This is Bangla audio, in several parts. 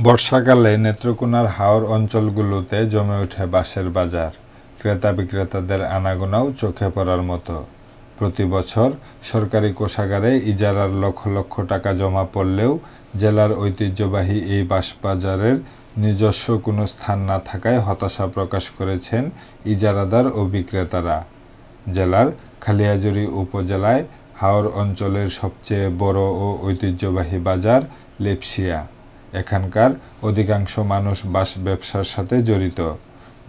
বর্ষাকালে নেত্রকোনার হাওর অঞ্চলগুলোতে জমে ওঠে বাঁশের বাজার। ক্রেতা বিক্রেতাদের আনাগোনাও চোখে পড়ার মতো। প্রতি বছর সরকারি কোষাগারে ইজারার লক্ষ লক্ষ টাকা জমা পড়লেও জেলার ঐতিহ্যবাহী এই বাঁশবাজারের নিজস্ব কোনো স্থান না থাকায় হতাশা প্রকাশ করেছেন ইজারাদার ও বিক্রেতারা। জেলার খালিয়াজুড়ি উপজেলায় হাওর অঞ্চলের সবচেয়ে বড় ও ঐতিহ্যবাহী বাজার লেপসিয়া। এখানকার অধিকাংশ মানুষ বাঁশ ব্যবসার সাথে জড়িত।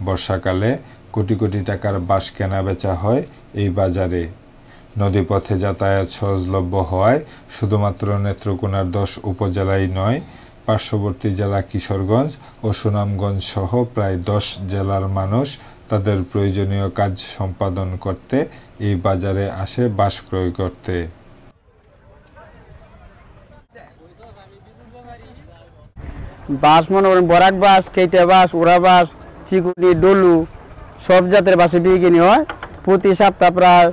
বর্ষাকালে কোটি কোটি টাকার বাঁশ কেনাবেচা হয় এই বাজারে। নদীপথে যাতায়াত সহজলভ্য হওয়ায় শুধুমাত্র নেত্রকোনার 10 উপজেলাই নয়, পার্শ্ববর্তী জেলা কিশোরগঞ্জ ও সুনামগঞ্জ সহ প্রায় 10 জেলার মানুষ তাদের প্রয়োজনীয় কাজ সম্পাদন করতে এই বাজারে আসে বাঁশ ক্রয় করতে। বাঁশ মনে করেন বরাক বাঁশ, কেইটা বাঁশ, ওরা বাঁশ, চিকুনি, ডলু সব জাতের বাঁশে বিক্রি হয়। প্রতি সপ্তাহ প্রায়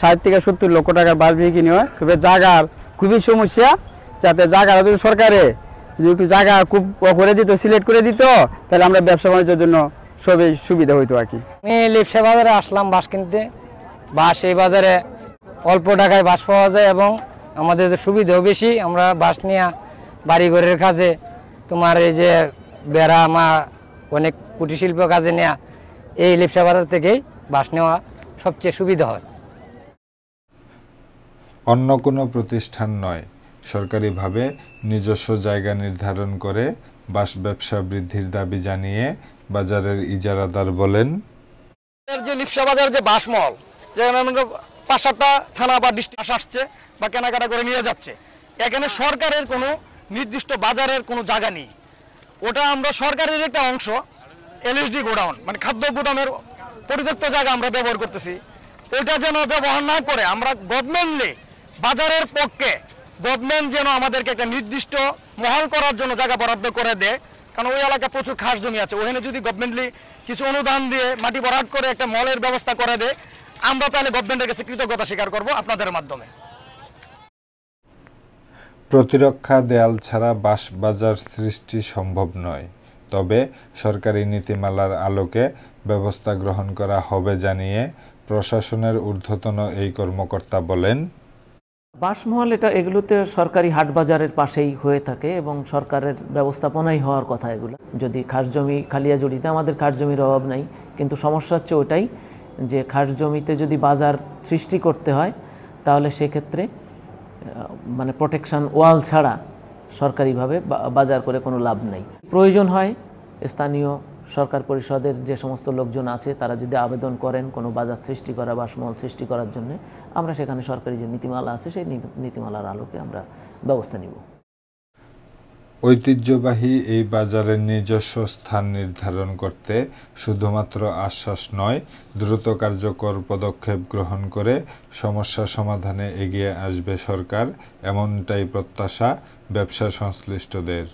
60 থেকে 70 লক্ষ টাকার বাঁশ বিক্রি হয়। তবে জায়গার খুবই সমস্যা, যাতে জায়গা যদি সরকারে যদি একটু জায়গা খুব করে দিত, সিলেক্ট করে দিত, তাহলে আমরা ব্যবসা বাণিজ্যের জন্য সবই সুবিধা হইতো আর কি। আমি লেপসা বাজারে আসলাম বাঁশ কিনতে। বাঁশ এই বাজারে অল্প টাকায় বাঁশ পাওয়া যায় এবং আমাদের সুবিধাও বেশি। আমরা বাঁশ নিয়ে বাড়িঘরের কাজে, তোমার এই যে বেড়া মা অনেক কুটির শিল্প কাজে নেওয়া, এই লেপসা বাজার থেকেই বাঁশ নেওয়া সবচেয়ে সুবিধা হয়। অন্য কোনো প্রতিষ্ঠান নয়, সরকারিভাবে নিজস্ব জায়গা নির্ধারণ করে বাঁশ ব্যবসা বৃদ্ধির দাবি জানিয়ে বাজারের ইজারাদার বলেন, যে লিপসা বাজার যে বাঁশ মহল, যেখানে 5-7টা থানা বা ডিস্ট্রিক্ট আসছে বা কেনাকাটা করে নিয়ে যাচ্ছে, এখানে সরকারের কোনো নির্দিষ্ট বাজারের কোনো জায়গা নেই। ওটা আমরা সরকারের একটা অংশ, এলএসডি গোডাউন মানে খাদ্য গোডাউনের পরিত্যক্ত জায়গা আমরা ব্যবহার করতেছি। ওইটা যেন ব্যবহার না করে আমরা গভর্নমেন্টলি বাজারের পক্ষে গভর্নমেন্ট যেন আমাদেরকে একটা নির্দিষ্ট মহল করার জন্য জায়গা বরাদ্দ করে দেয়। কারণ ওই এলাকায় প্রচুর খাস জমি আছে, ওখানে যদি গভর্নমেন্টলি কিছু অনুদান দিয়ে মাটি ভরাট করে একটা মলের ব্যবস্থা করে দেয়, আমরা তাহলে গভর্নমেন্টের কাছে কৃতজ্ঞতা স্বীকার করব আপনাদের মাধ্যমে। প্রতিরক্ষা দেয়াল ছাড়া বাঁশ বাজার সৃষ্টি সম্ভব নয়, তবে সরকারি নীতিমালার আলোকে ব্যবস্থা গ্রহণ করা হবে জানিয়ে প্রশাসনের ঊর্ধ্বতন এই কর্মকর্তা বলেন, বাঁশমহল এগুলোতে সরকারি হাট বাজারের পাশেই হয়ে থাকে এবং সরকারের ব্যবস্থাপনাই হওয়ার কথা। এগুলো যদি খাস জমি খালিয়াজুড়িতে আমাদের খাস জমির অভাব নাই, কিন্তু সমস্যা হচ্ছে ওটাই যে খাস জমিতে যদি বাজার সৃষ্টি করতে হয় তাহলে সেক্ষেত্রে মানে প্রোটেকশন ওয়াল ছাড়া সরকারিভাবে বাজার করে কোনো লাভ নেই। প্রয়োজন হয় স্থানীয় সরকার পরিষদের যে সমস্ত লোকজন আছে তারা যদি আবেদন করেন কোনো বাজার সৃষ্টি করা, বাঁশমহল সৃষ্টি করার জন্য, আমরা সেখানে সরকারি যে নীতিমালা আছে সেই নীতিমালার আলোকে আমরা ব্যবস্থা নিব। ঐতিহ্যবাহী এই বাজারের নিজস্ব স্থান নির্ধারণ করতে শুধুমাত্র আশ্বাস নয়, দ্রুত কার্যকর পদক্ষেপ গ্রহণ করে সমস্যা সমাধানে এগিয়ে আসবে সরকার, এমনটাই প্রত্যাশা ব্যবসা সংশ্লিষ্টদের।